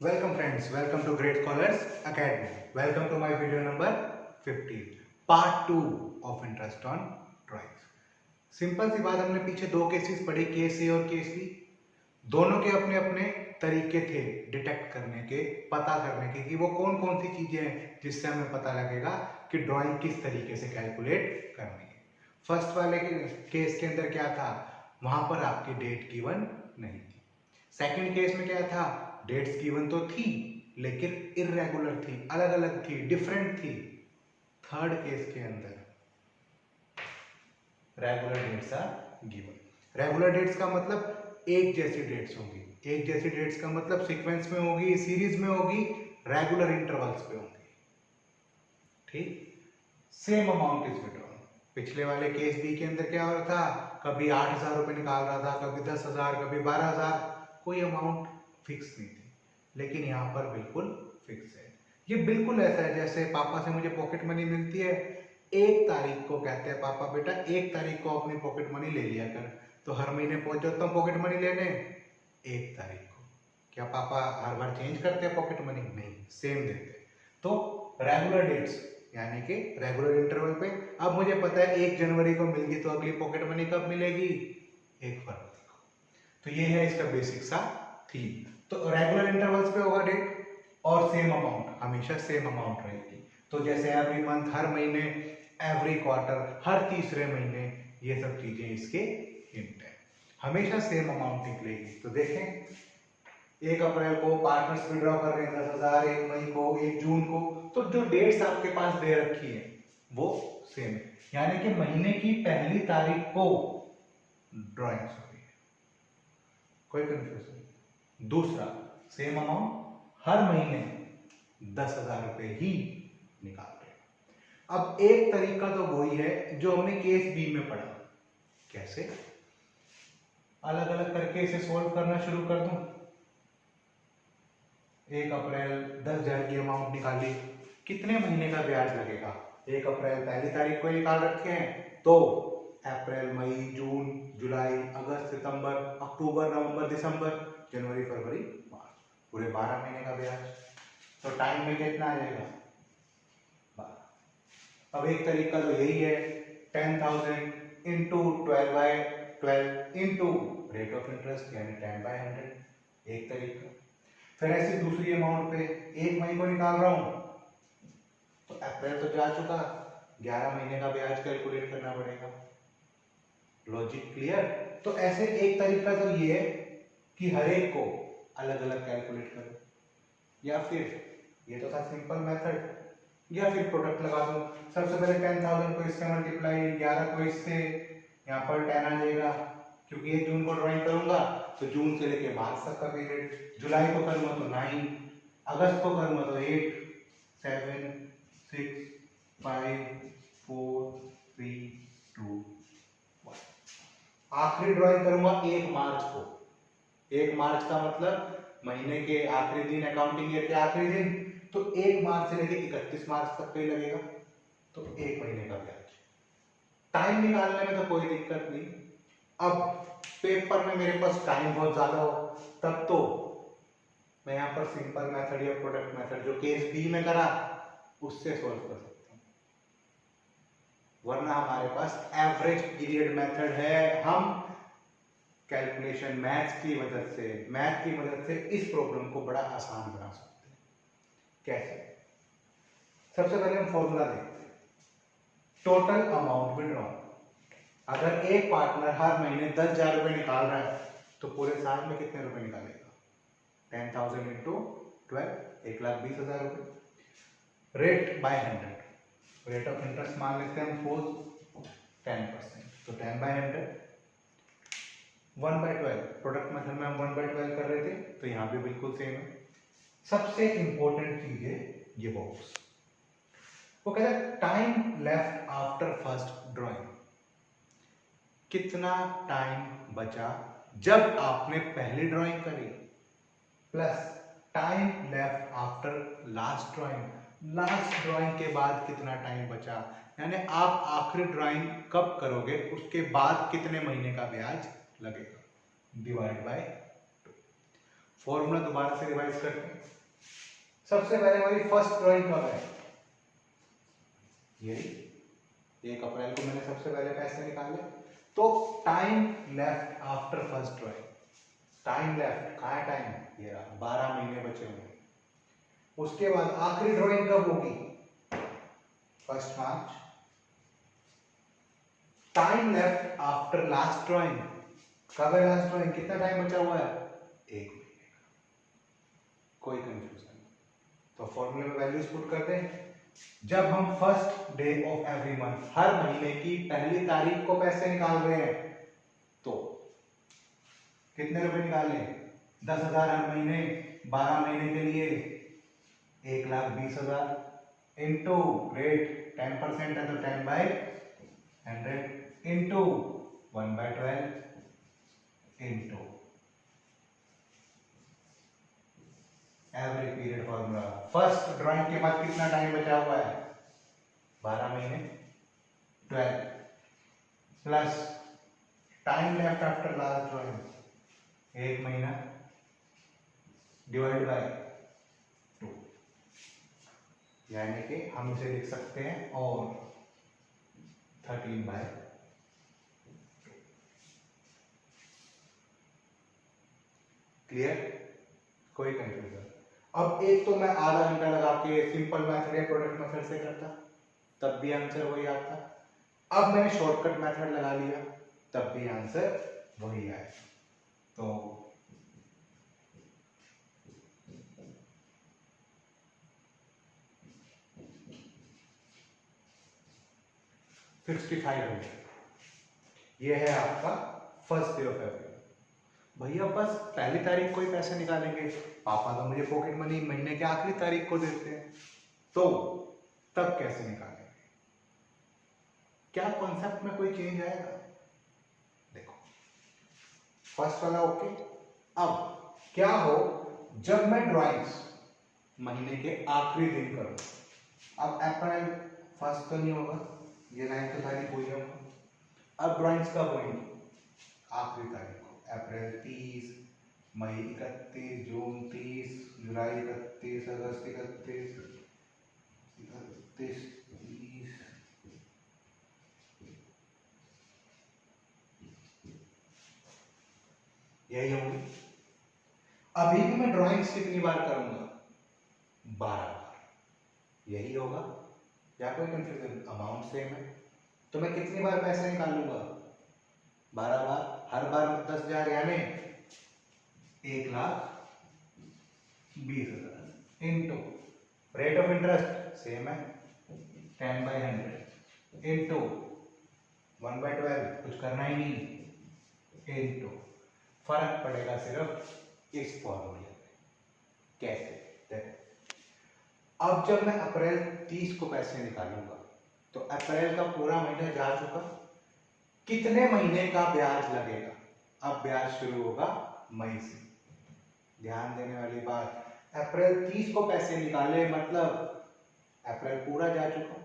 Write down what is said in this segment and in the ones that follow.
Welcome friends, welcome to Great Scholars Academy. Welcome to my video number 15, part 2 of interest on drawings. Simple सी बात, हमने पीछे दो cases पढ़े, case ए और केस बी। दोनों के अपने अपने तरीके थे डिटेक्ट करने के, पता करने के कि वो कौन कौन सी चीजें हैं जिससे हमें पता लगेगा कि ड्राइंग किस तरीके से कैलकुलेट करनी है। फर्स्ट वाले केस के अंदर क्या था, वहां पर आपकी डेट गिवन नहीं थी। सेकंड केस में क्या था, डेट्स गिवन तो थी लेकिन इर्रेगुलर थी, अलग अलग थी, डिफरेंट थी। थर्ड केस के अंदर regular dates are given. Regular dates का मतलब एक जैसी डेट्स होगी। एक जैसी डेट्स का मतलब सीक्वेंस में होगी, सीरीज में होगी, रेगुलर इंटरवल्स पे होंगी। ठीक, सेम अमाउंट इज विड्रॉन। पिछले वाले केस बी के अंदर क्या हो रहा था, कभी 8,000 रुपए निकाल रहा था, कभी 10,000, कभी 12,000, कोई अमाउंट फिक्स नहीं थी। लेकिन यहाँ पर बिल्कुल फिक्स है। ये बिल्कुल ऐसा है जैसे पापा से मुझे पॉकेट मनी मिलती है, 1 तारीख को कहते हैं पापा बेटा 1 तारीख को अपनी पॉकेट मनी ले लिया कर, तो हर महीने पहुंच जाता हूँ पॉकेट मनी लेने 1 तारीख को। क्या पापा हर बार चेंज करते हैं पॉकेट मनी? नहीं, सेम देते हैं। तो रेगुलर डेट्स यानी कि रेगुलर इंटरवल पे, अब मुझे पता है 1 जनवरी को मिल गई तो अगली पॉकेट मनी कब मिलेगी? 1 फरवरी को। तो ये है इसका बेसिक सा थीम। तो रेगुलर इंटरवल्स पे होगा डेट और सेम अमाउंट, हमेशा सेम अमाउंट रहेगी। तो जैसे एवरी मंथ, हर महीने, एवरी क्वार्टर, हर तीसरे महीने, ये सब चीजें इसके हिंट है। हमेशा सेम अमाउंट निकलेगी। तो देखें, 1 अप्रैल को पार्टनर्स विड्रॉ कर रहे हैं 10,000, 1 मई को, 1 जून को, तो जो डेट्स आपके पास दे रखी है वो सेम है। यानी कि महीने की पहली तारीख को ड्राइंग्स हो रही है, कोई कंफ्यूजन? दूसरा, सेम अमाउंट, हर महीने 10,000 रुपए ही निकाल रहे हैं। अब एक तरीका तो वही है जो हमने केस बी में पढ़ा। कैसे? अलग अलग करके इसे सोल्व करना शुरू कर दूं। 1 अप्रैल 10,000 की अमाउंट निकाली, कितने महीने का ब्याज लगेगा? 1 अप्रैल पहली तारीख को निकाल रखे हैं, तो अप्रैल, मई, जून, जुलाई, अगस्त, सितंबर, अक्टूबर, नवंबर, दिसंबर, जनवरी, फरवरी, मार्च, पूरे 12 महीने का ब्याज। तो टाइम में कितना आ जाएगा? 12। अब एक तरीका तो यही है, 10,000 into 12/12 into rate of interest यानी 10/100, एक तरीका। फिर ऐसी दूसरी अमाउंट पे 1 मई को निकाल रहा हूं, तो अप्रैल तो जा चुका, 11 महीने का ब्याज कैलकुलेट करना पड़ेगा। Logic clear? तो ऐसे एक तरीका तो ये है कि हर एक को अलग अलग कैलकुलेट करो, या फिर ये तो था सिंपल मेथड, या फिर प्रोडक्ट लगा दो। सबसे पहले 10,000 को इससे मल्टीप्लाई, 11 को इससे, यहाँ पर 10 आ जाएगा, क्योंकि 1 जून को ड्राइंग करूंगा तो जून से लेके मार्च तक का पीरियड, जुलाई को करूंगा तो 9, अगस्त को करूंगा तो 8, 7, 6, 5, 4, 3, 2, 1। आखिरी ड्राइंग करूंगा 1 मार्च को। 1 मार्च का मतलब महीने के आखिरी दिन, अकाउंटिंग ईयर के आखिरी दिन, तो 1 मार्च से लेके 31 मार्च तक का ही लगेगा, तो 1 महीने का ब्याज। टाइम निकालने में तो कोई दिक्कत नहीं। अब पेपर में मेरे पास टाइम बहुत ज्यादा हो, तब तो मैं यहाँ पर सिंपल मेथड या प्रोडक्ट मेथड जो केस बी में करा उससे सोल्व कर सकता हूँ, वरना हमारे पास एवरेज पीरियड मेथड है। हम कैलकुलेशन मैथ की मदद से इस प्रॉब्लम को बड़ा आसान बना सकते हैं। कैसे? सबसे पहले हम फॉर्मूला देखते हैं, टोटल अमाउंट विड्रॉन। अगर एक पार्टनर हर महीने 10,000 रुपए निकाल रहा है तो पूरे साल में कितने रुपए निकालेगा? 10,000 इंटू 12, 1,20,000 रुपए। Rate by 100, rate of interest मान लेते हैं हम 10%, तो 10/100, 1/12। प्रोडक्ट मेथड में हम 1/12 कर रहे थे, तो यहाँ भी बिल्कुल सेम है। सबसे इंपॉर्टेंट चीज है ये बॉक्स, वो कहता है time left after first drawing. कितना टाइम बचा जब आपने पहली ड्राइंग करी, plus time left after last drawing, last drawing के बाद कितना टाइम बचा, यानी आप आखिरी ड्राइंग कब करोगे उसके बाद कितने महीने का ब्याज लगेगा, डिवाइड बाय 2। फॉर्मूला दोबारा से रिवाइज करते हैं। सबसे पहले हमारी फर्स्ट ड्राइंग कब है? ये 1 अप्रैल को मैंने सबसे पहले पैसे निकाले। तो time left after first drawing, time left कहाँ है टाइम? ये रहा, 12 महीने बचे हुए। उसके बाद आखिरी ड्राइंग कब होगी? 1 मार्च। Time left after last drawing, कब है लास्ट ड्राइंग? कितना टाइम बचा हुआ है? 1 महीने का। कोई कंफ्यूजन नहीं। तो फॉर्मूले में वैल्यूज पुट करते हैं। जब हम first day of every month, हर महीने की पहली तारीख को पैसे निकाल रहे हैं, तो कितने रुपए निकाले? 10,000 हर महीने, 12 महीने के लिए 1,20,000 इंटू रेट 10% है तो 10/100 into 1/12 into every period formula. First drawing के बाद कितना टाइम बचा हुआ है? 12 महीने, 12 plus time left after last drawing 1 महीना डिवाइड बाय 2, यानी कि हम इसे लिख सकते हैं और 13/2। क्लियर? कोई कंफ्यूजन? अब एक तो मैं आधा घंटा लगा के सिंपल मेथड या प्रोडक्ट मेथड से करता, तब भी आंसर वही आता। अब मैंने शॉर्टकट मेथड लगा लिया, तब भी आंसर वही आए। तो 6500, ये है आपका फर्स्ट डे ऑफ एवरी। भैया बस पहली तारीख को ही पैसे निकालेंगे, पापा तो मुझे पॉकेट मनी महीने के आखिरी तारीख को देते हैं, तो तब कैसे निकालेंगे? क्या कॉन्सेप्ट में कोई चेंज आएगा? देखो, फर्स्ट वाला ओके। अब क्या हो जब मैं ड्राइंग्स महीने के आखिरी दिन करूं? अब अप्रैल फर्स्ट तो नहीं होगा, ये लाइन तो सारी कोई होगा। अब ड्राइंग्स कब होंगी? आखिरी तारीख को, अप्रैल 30, मई 31, जून 30, जुलाई 31, अगस्त 31, 30, यही होंगी। अभी भी मैं ड्राइंग्स कितनी बार करूंगा? 12 बार, यही होगा। या कोई कंफ्यूजन? अमाउंट सेम है, तो मैं कितनी बार पैसे निकालूंगा? 12 बार, हर बार 10,000, यानी 1,20,000 into rate of interest same है 10/100 इंटू 1/12, कुछ करना ही नहीं, इंटू फर्क पड़ेगा सिर्फ इस फॉर्मूले में। कैसे? देखो, अब जब मैं अप्रैल 30 को पैसे निकालूंगा तो अप्रैल का पूरा महीना जा चुका, कितने महीने का ब्याज लगेगा? अब ब्याज शुरू होगा मई से। ध्यान देने वाली बात, अप्रैल 30 को पैसे निकाले मतलब अप्रैल पूरा जा चुका,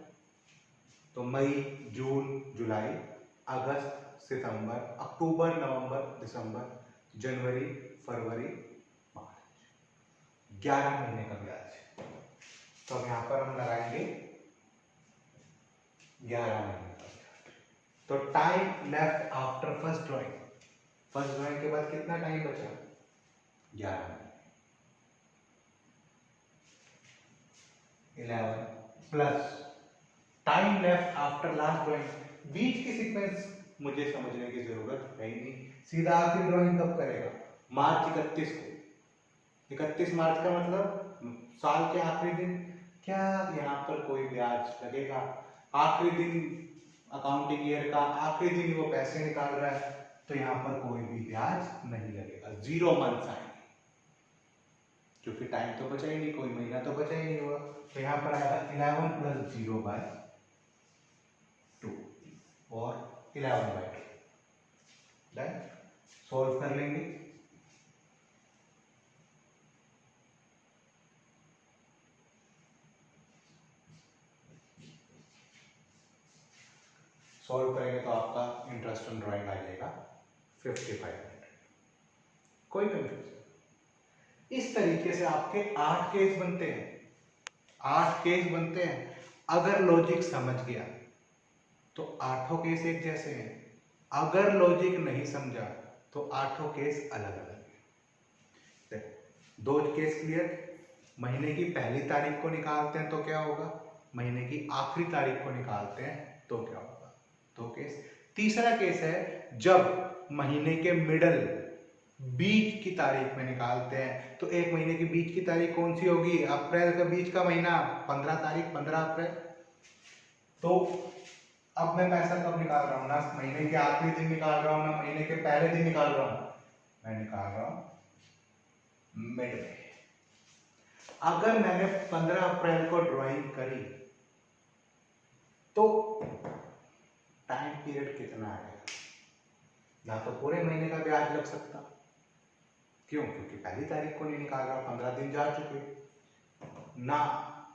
तो मई, जून, जुलाई, अगस्त, सितंबर, अक्टूबर, नवंबर, दिसंबर, जनवरी, फरवरी, मार्च, 11 महीने का ब्याज। तो अब यहां पर हम लगाएंगे 11 महीने का ब्याज। तो time left after first drawing, first drawing के बाद कितना टाइम बचा? 11 महीने। 11 plus time left after last drawing. बीच की सीक्वेंस मुझे समझने की जरूरत है ही नहीं, सीधा आखिरी ड्राइंग कब करेगा? मार्च 31 को। 31 मार्च का मतलब साल के आखिरी दिन। क्या यहाँ पर कोई ब्याज लगेगा? आखिरी दिन अकाउंटिंग ईयर का आखिरी दिन वो पैसे निकाल रहा है, तो यहाँ पर कोई भी ब्याज नहीं लगेगा, 0 मंथ्स आएंगे, क्योंकि टाइम तो बचा ही नहीं, कोई महीना तो बचा ही नहीं हुआ। तो यहाँ पर आएगा 11 + 0/2 और 11/2। डन? सॉल्व कर लेंगे। सॉल्व करेंगे तो आपका इंटरेस्ट ऑन ड्राइंग आ जाएगा 5500। कोई कंफ्यूजन? इस तरीके से आपके 8 केस बनते हैं, 8 केस बनते हैं। अगर लॉजिक समझ गया तो 8 केस एक जैसे हैं, अगर लॉजिक नहीं समझा तो 8 केस अलग अलग हैं। देखो 2 केस क्लियर। महीने की पहली तारीख को निकालते हैं तो क्या होगा, महीने की आखिरी तारीख को निकालते हैं तो क्या होगा, 2 केस। तीसरा केस है जब महीने के मिडल, बीच की तारीख में निकालते हैं, तो एक महीने की बीच की तारीख कौन सी होगी, अप्रैल का बीच का महीना 15 तारीख, 15 अप्रैल। तो अब मैं पैसा कब निकाल रहा हूं, ना महीने के आखिरी दिन निकाल रहा हूं ना महीने के पहले दिन निकाल रहा हूं, मैं निकाल रहा हूं मिड में। अगर मैंने 15 अप्रैल को ड्राइंग करी तो टाइम पीरियड कितना आएगा, या तो पूरे महीने का ब्याज लग सकता, क्यों, क्योंकि पहली तारीख को नहीं निकाल रहा, 15 दिन जा चुके, ना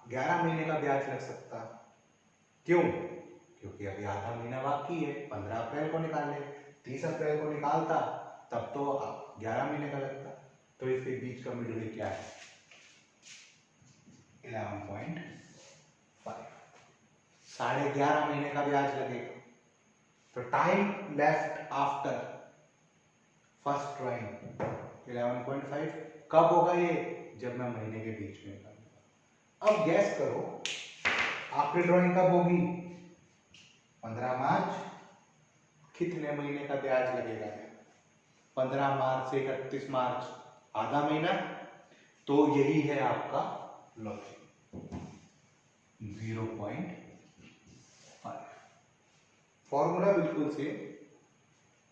11 महीने का ब्याज लग सकता, क्यों, क्योंकि अभी आधा महीना बाकी है, 15 अप्रैल को निकाले, 30 अप्रैल को निकालता तब तो 11 महीने का लगता। तो इसके बीच का मिडल क्या है, 11.5, 11.5 महीने का ब्याज लगेगा। तो time left after first drawing 11.5 कब होगा ये, जब मैं महीने के बीच में निकालूंगा। अब गैस करो आखिरी ड्राइंग कब होगी, 15 मार्च, कितने महीने का ब्याज लगेगा, 15 मार्च से 31 मार्च, आधा महीना। तो यही है आपका लॉजिक 0.5। फॉर्मूला बिल्कुल सेम,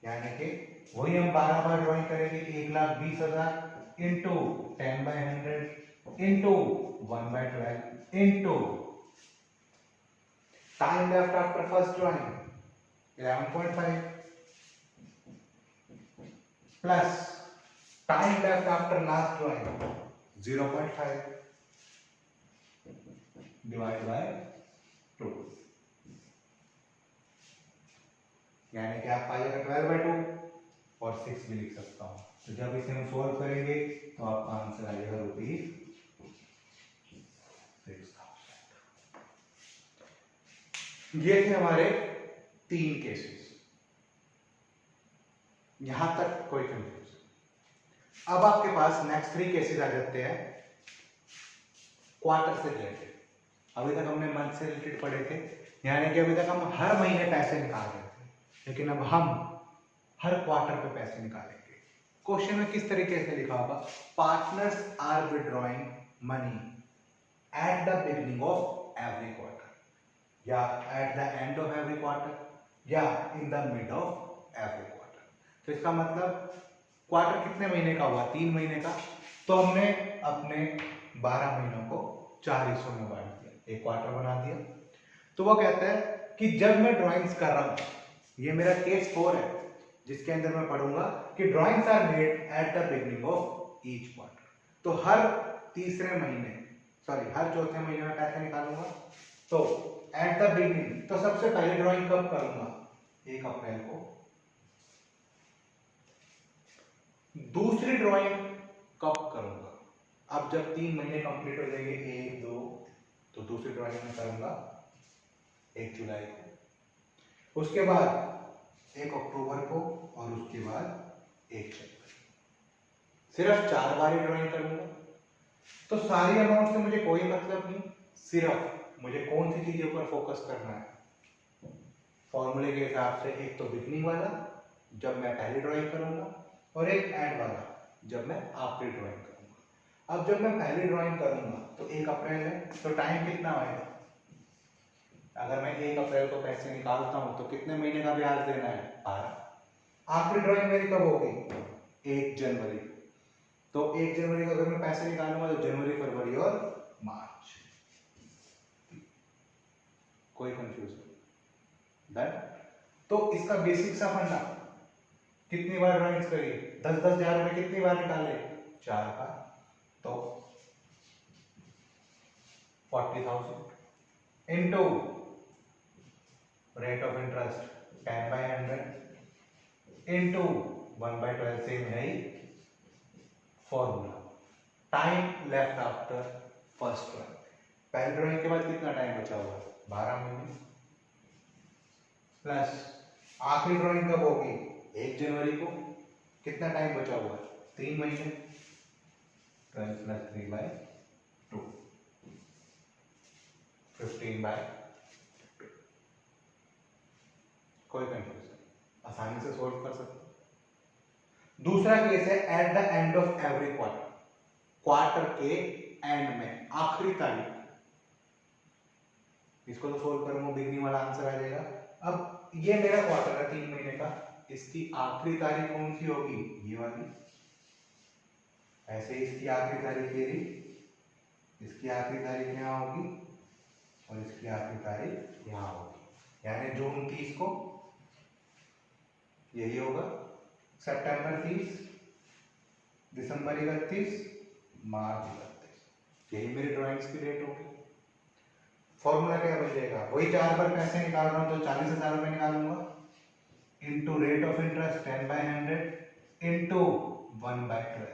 यानी कि वही हम 12 बार ड्राइंग करेंगे, 1,20,000 into 10/100 into 1/12 into time left after first drawing 11.5 plus time left after last drawing 0.5 divide by 2, यानी कि आप पाइएगा 12/2 और 6 भी लिख सकता हूं। तो जब इसे हम सोल्व करेंगे तो आपका आंसर आएगा ₹6,000। ये थे हमारे 3 केसेस, यहां तक कोई कंफ्यूजन। अब आपके पास नेक्स्ट 3 केसेस आ जाते हैं क्वार्टर से रिलेटेड। अभी तक हमने मंथ से रिलेटेड पढ़े थे, यानी कि अभी तक हम हर महीने पैसे निकाल रहे थे, लेकिन अब हम हर क्वार्टर पे पैसे निकालेंगे। क्वेश्चन में किस तरीके से लिखा होगा, partners are withdrawing money at the beginning of every quarter, या at the end of every quarter, या in the mid of every quarter. तो इसका मतलब क्वार्टर कितने महीने का हुआ, 3 महीने का, तो हमने अपने 12 महीनों को 4 हिस्सों में बांट दिया, एक क्वार्टर बना दिया। तो वो कहता है कि जब मैं ड्राइंग्स कर रहा हूं, ये मेरा केस 4 है जिसके अंदर मैं पढ़ूंगा कि drawings are made at the beginning of each quarter. तो हर तीसरे महीने, सॉरी हर चौथे महीने में पैसे निकालूंगा। तो एट द बिगिनिंग, तो सबसे पहले ड्राइंग कब करूंगा, 1 अप्रैल को। दूसरी ड्राइंग कब करूंगा, अब जब 3 महीने कंप्लीट हो जाएंगे, 1, 2, तो दूसरी ड्राइंग में करूंगा 1 जुलाई को, उसके बाद 1 अक्टूबर को, और उसके बाद 1 जनवरी। सिर्फ 4 बार ही ड्राइंग करूंगा। तो सारी अमाउंट से मुझे कोई मतलब नहीं, सिर्फ मुझे कौन सी चीजों पर फोकस करना है। फॉर्मूले के हिसाब से एक तो बिगनिंग वाला जब मैं पहली ड्राइंग करूंगा, और एक एंड वाला जब मैं आखिरी ड्राइंग करूंगा। अब जब मैं पहली ड्राइंग करूंगा तो 1 अप्रैल है, तो टाइम कितना आएगा, अगर मैं 1 अप्रैल को पैसे निकालता हूं तो कितने महीने का ब्याज देना है, 12। आखिरी ड्राइंग मेरी कब होगी, 1 जनवरी। तो 1 जनवरी को अगर मैं पैसे निकालूंगा तो जनवरी, फरवरी और मार्च। कोई कंफ्यूजन, डन। तो इसका बेसिक सा फंडा, कितनी बार ड्राइंग्स करी, 10-10 हजार रुपए कितनी बार निकाले, 4 बार। तो 40,000 into rate of interest 10/100 into 1/12, same है ही formula. Time left after first drawing, पहली ड्राइंग के बाद कितना टाइम बचा हुआ है, 12 महीने, प्लस आखिरी ड्राइंग कब होगी, 1 जनवरी को, कितना टाइम बचा हुआ है, 3 महीने, 12 प्लस 3/2, 15/2। कोई कंफ्यूजन, आसानी से सोल्व कर सकते हो। दूसरा केस है eight the end of every quarter, quarter के एंड में, आखिरी तारीख, इसको तो सोल्व करूंगा, बिगनिंग वाला आंसर आ जाएगा। अब ये मेरा क्वार्टर है 3 महीने का, इसकी आखिरी तारीख कौन सी होगी, ये वाली, ऐसे इसकी आखिरी तारीख ये रही, इसकी आखिरी तारीख यहाँ होगी और इसकी आखिरी तारीख यहाँ होगी, यानी जून 30 को यही होगा, सितंबर 30, दिसंबर 31, मार्च 31, यही मेरी ड्राइंग्स की डेट होगी। फॉर्मूला क्या बन जाएगा, वही 4 बार पैसे निकाल रहा हूं तो 40,000 रुपए निकालूंगा, into rate of interest 10/100 into 1/12,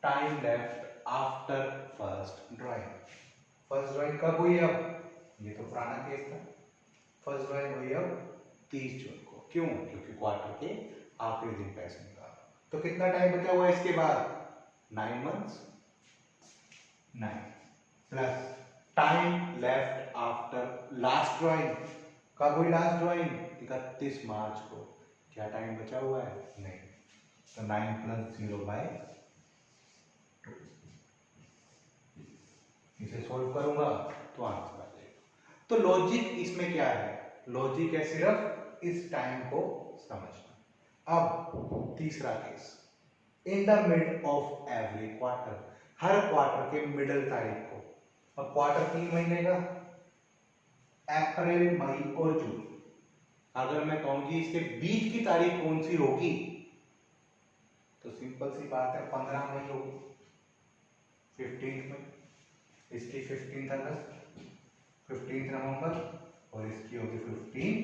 time left after first drawing. First drawing कब हुई, अब ये तो पुराना केस था, फर्स्ट ड्राइंग हुई अब 30 जून को, क्यों, क्योंकि क्वार्टर के आखिरी दिन पैसे निकाल, तो कितना टाइम बचा हुआ है इसके बाद, 9 months, 9 plus time left after last drawing, कब हुई लास्ट ड्राइंग, 31 मार्च को, क्या टाइम बचा हुआ है, नहीं, तो 9 प्लस 0/2, इसे सोल्व करूंगा तो आंसर आ जाएगा। तो लॉजिक इसमें क्या है, लॉजिक है सिर्फ इस टाइम को समझना। अब तीसरा case, in the mid of every quarter, her quarter के मिडल तारीख को, अब क्वार्टर 3 महीने का, अप्रैल, मई और जून, अगर मैं कहूंगी इसके बीच की तारीख कौन सी होगी, तो सिंपल सी बात है 15 मई होगी, 15 मई, इसकी 15 अगस्त, 15 नवंबर और इसकी होगी 15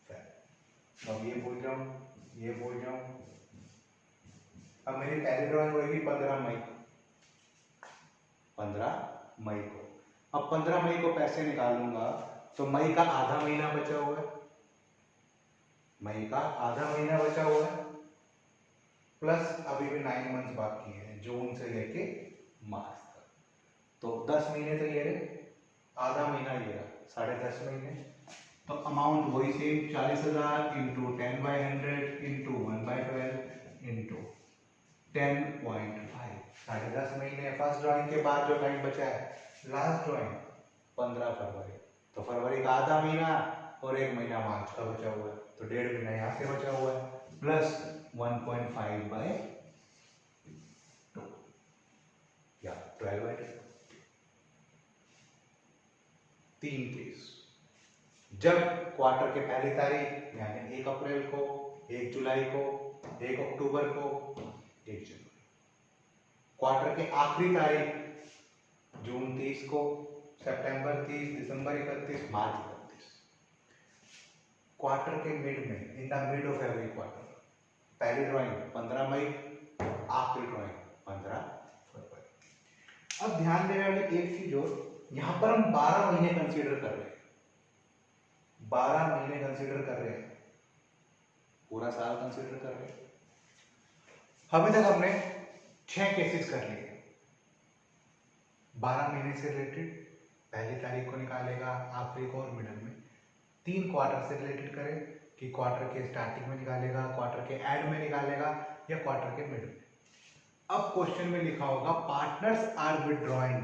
फेब। अब ये बोल जाऊं, ये बोल जाऊं, अब मेरी पहली ड्राइंग होगी 15 मई, 15 मई को, अब 15 मई को पैसे निकालूंगा तो मई का आधा महीना बचा हुआ है, मई का आधा महीना बचा हुआ है, प्लस अभी भी 9 मंथ्स बाकी है, जून से लेके मार्च तक, तो 10 महीने तो ये रहे, आधा महीना ये रहा, 10.5 महीने, तो अमाउंट वही सेम, 40,000 इंटू 10/100 इंटू 1/12 इंटू 10.5, 10.5 महीने। फर्स्ट ड्राइंग के बाद जो टाइम बचा है, लास्ट ड्राइंग 15 फरवरी, तो फरवरी का आधा महीना और 1 महीना मार्च का बचा हुआ है, तो 1.5 महीना यहाँ से बचा हुआ है, प्लस 1.5/2 या 12/2। 3 केस, जब क्वार्टर के पहली तारीख यानी 1 अप्रैल को, 1 जुलाई को, 1 अक्टूबर को, 1 जनवरी, क्वार्टर के आखिरी तारीख जून 30 को, सितंबर 30, दिसंबर 31, मार्च 31, क्वार्टर के मिड में, इन the mid of every quarter, पहली ड्राइंग 15 मई, आखिरी ड्राइंग 15 फरवरी। अब ध्यान देने वाली एक चीज और, यहां पर हम 12 महीने कंसीडर कर रहे हैं, 12 महीने कंसीडर कर रहे हैं, पूरा साल कंसीडर कर रहे हैं। अभी तक हमने 6 केसेस कर लिए, 12 महीने से रिलेटेड, पहली तारीख को निकालेगा, आखिरी को और मिडल में, 3 क्वार्टर से रिलेटेड करें कि क्वार्टर के स्टार्टिंग में निकालेगा, क्वार्टर के एंड में निकालेगा या क्वार्टर के मिड में। अब क्वेश्चन में लिखा होगा partners are withdrawing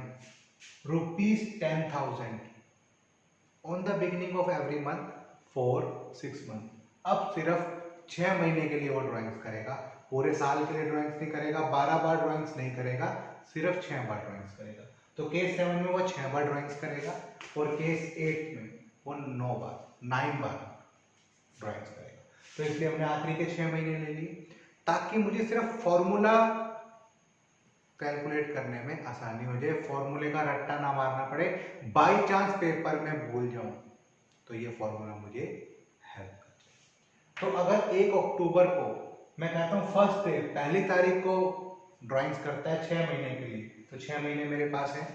₹10,000 on the beginning of every month for 6 month. अब सिर्फ 6 महीने के लिए वो ड्राइंग्स करेगा, पूरे साल के लिए ड्राइंग्स नहीं करेगा, 12 बार ड्राइंग्स नहीं करेगा, सिर्फ 6 बार ड्राइंग्स करेगा। तो केस 7 में वो 6 बार ड्राइंग्स करेगा और केस 8 में वो 9 बार ड्राइंग्स करेगा। तो इसलिए हमने आखिरी के 6 महीने ले लिए ताकि मुझे सिर्फ फॉर्मूला कैलकुलेट करने में आसानी हो जाए, फॉर्मूले का रट्टा ना मारना पड़े, बाई चांस पेपर में भूल जाऊं तो ये फॉर्मूला मुझे हेल्प कर जाए। तो अगर 1 अक्टूबर को मैं कहता हूं फर्स्ट डे, पहली तारीख को ड्राइंग्स करता है 6 महीने के लिए, तो 6 महीने मेरे पास है।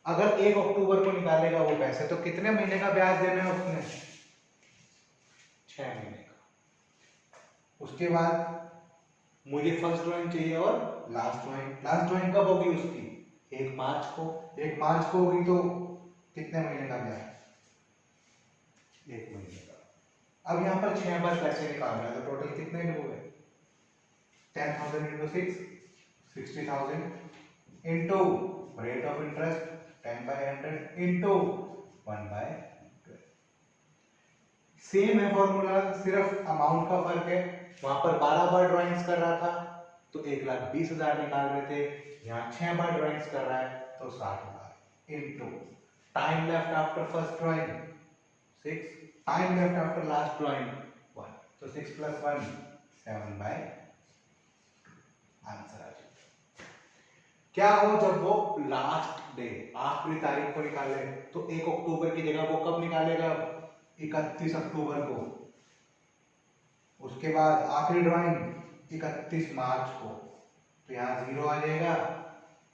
अगर 1 अक्टूबर को निकालेगा वो पैसे, तो कितने महीने का ब्याज देना है उसने? 6 महीने का। उसके बाद मुझे फर्स्ट ड्राइंग चाहिए और लास्ट ड्राइंग। लास्ट ड्राइंग कब होगी उसकी? 1 मार्च को। 1 मार्च को होगी तो कितने महीने का ब्याज? 1 महीने का। अब यहाँ पर 6 बार पैसे निकाल रहा है, तो टोटल कितने हो गए? 10,000 into 6, 60,000 into rate of interest 10/100 into 1/12। Same है फॉर्मूला, सिर्फ अमाउंट का फर्क है। वहां पर 12 बार ड्राइंग्स कर रहा था तो 1,20,000 निकाल रहे थे, यहाँ 6 बार ड्राइंग्स कर रहा है तो 60,000 into time left after first drawing 6, time left after last drawing 1, तो 6 + 1 7/, आंसर आ जाएगा। क्या हो जब वो लास्ट डे आखिरी तारीख को निकाले, तो 1 अक्टूबर की जगह वो कब निकालेगा? 31 अक्टूबर को। उसके बाद आखिरी ड्राइंग 31 मार्च को, तो यहाँ 0 आ जाएगा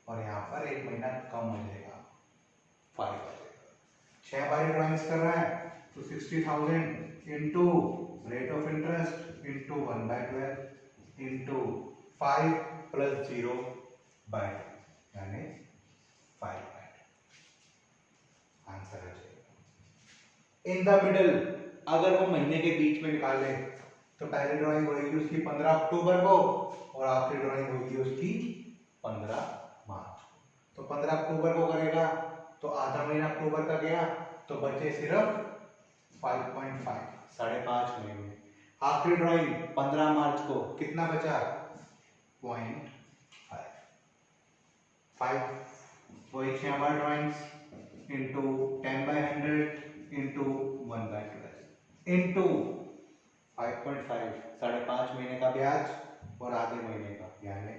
और यहाँ पर 1 महीना कम हो जाएगा, 5 आ जाएगा। 6 बार ड्राइंग्स कर रहा है तो 60,000 into rate of interest into 1/12 into 5 + 0/2 यानी 5/2, आंसर आ जाएगा। इन द मिडल, अगर वो महीने के बीच में निकाले तो पहली ड्राइंग होगी उसकी 15 अक्टूबर को और आखिरी ड्राइंग होगी उसकी 15 मार्च को। तो 15 अक्टूबर को करेगा तो आधा महीना अक्टूबर का गया, तो बचे सिर्फ 5.5, 5.5 महीने। आखिरी ड्राइंग 15 मार्च को, कितना बचा? 0.5। 5 वही 6 बार ड्राइंग्स इंटू 10/100 इंटू 1/12 इंटू 5.5, 5.5 महीने का ब्याज और आधे महीने का, यानी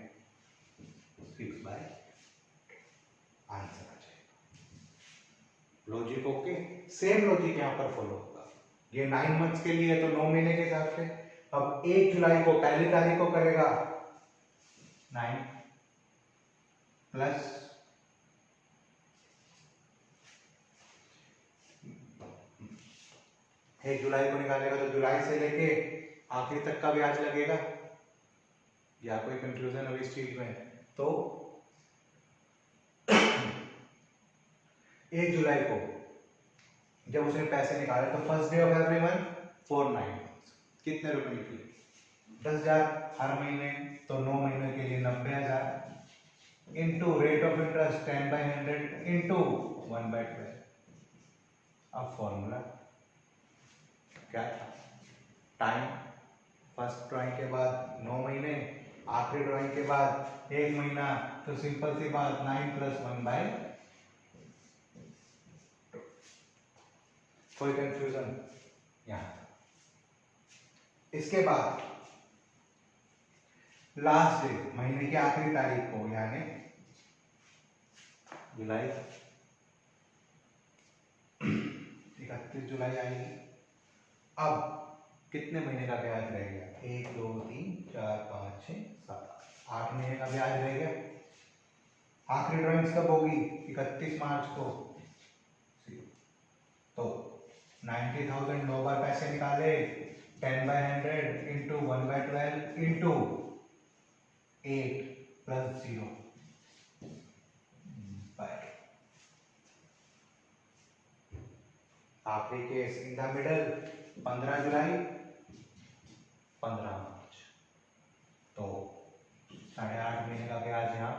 6/, आंसर आ जाएगा। Logic okay? सेम लॉजिक यहाँ पर फॉलो होगा। ये 9 मंथ्स के लिए तो 9 महीने के हिसाब से। अब 1 जुलाई को, पहली तारीख को करेगा 9 प्लस 1 जुलाई को निकालेगा तो जुलाई से लेके आखिरी तक का ब्याज लगेगा, या कोई कंफ्यूजन हो इस चीज में? तो 1 जुलाई को जब उसने पैसे निकाले तो first day of every month 49, कितने रुपए निकले? 10,000 हर महीने, तो 9 महीने के लिए 90,000 into rate of interest 10/100 into 1/12। अब फॉर्मूला क्या था? टाइम, फर्स्ट ड्राइंग के बाद 9 महीने, आखिरी ड्राइंग के बाद 1 महीना, तो सिंपल सी बात 9 + 1/2। कोई कंफ्यूजन यहां? इसके बाद लास्ट डे, महीने की आखिरी तारीख को, यानी जुलाई, 31 जुलाई आएगी। अब कितने महीने का ब्याज रह गया? 1 2 3 4 5 6 7 8 महीने का ब्याज रह गया। आखिरी ड्राइंग्स कब होगी? 31 मार्च को। तो 90,000 9 बार पैसे निकाले, 10/100 इंटू 1/12 इंटू 8 + 0 आखिरी केस इन द मिडल 15 जुलाई 15 मार्च, तो 8.5 महीने का ब्याज यहाँ,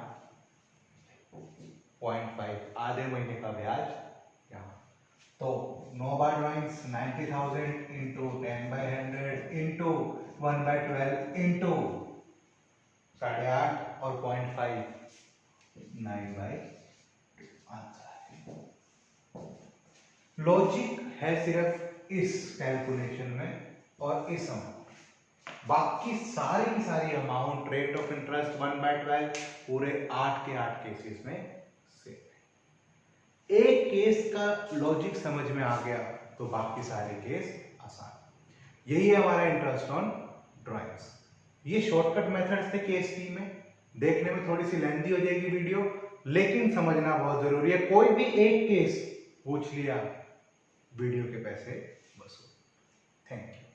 0.5 आधे महीने का ब्याज यहाँ। तो 9 बार ड्राइंग्स 90,000 इंटू 10/100 इंटू 1/12 इंटू 8.5 और 0.5 9/, आंसर है। लॉजिक है सिर्फ इस कैलकुलेशन में और इस अमाउंट, बाकी सारी की सारी अमाउंट, रेट ऑफ इंटरेस्ट 1/12 पूरे 8 के 8 केसेस में सेम है। एक केस का लॉजिक समझ में आ गया तो बाकी सारे केस आसान। यही है हमारा इंटरेस्ट ऑन ड्राइंग्स। ये शॉर्टकट मेथड्स थे केस सी में, देखने में थोड़ी सी लेंथी हो जाएगी वीडियो, लेकिन समझना बहुत जरूरी है। कोई भी एक केस पूछ लिया, वीडियो के पैसे वसूल। Thank you.